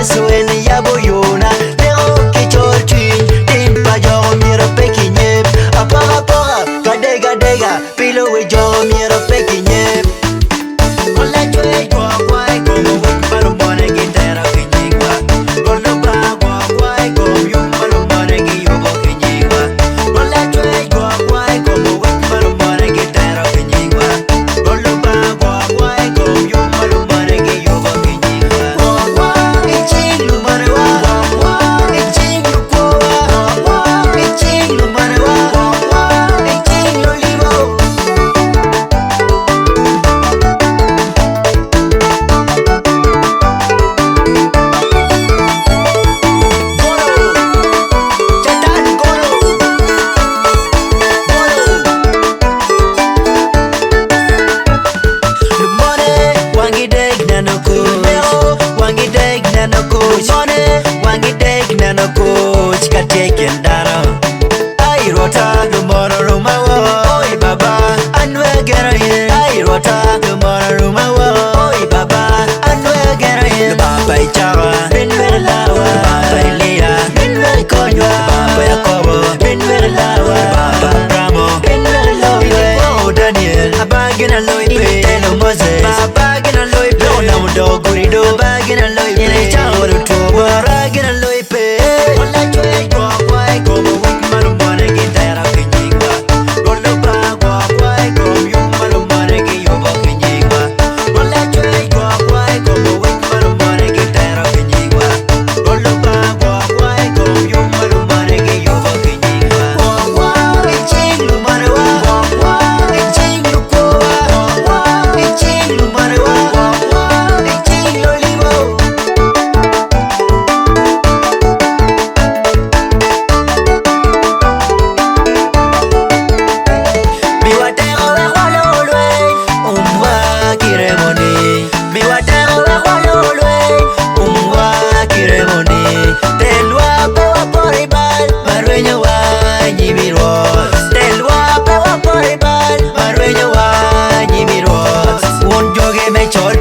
Yesu en yaboyona Lero kichor chwiny Tin pa jogo miero peki nyep Apoga poga Kadega dega Pilo we jogo miero peki nyep Kola chwe kwa kwai Como wik marumbone gitera kinyigwa Kola bra kwa kwai Como yung marumbone giyubo kinyigwa Kola chwe kwa kwai Como wik marumbone gitera kinyigwa Kola bra kwa kwai Como yung marumbone giyubo kinyigwa Kwa kwa iching lumare wa Kwa kwa iching lukwa Kwa kwa iching lumare wa Kwa kwa iching lolibo Bagina loy pe telo mose bagina loy pe na mudo gurido bagina loy pe ni chawru to bagina loy pe wala chwe kwa kwai como wik marumbone gitera kinyigwa gordo bra kwa kwai como yung marumbone giyubo kinyigwa wala chwe kwa kwai como wik marumbone gitera kinyigwa gordo bra kwa kwai como yung marumbone giyubo kinyigwa kwa kwai chinglu marwa kwa kwai chinglu Chol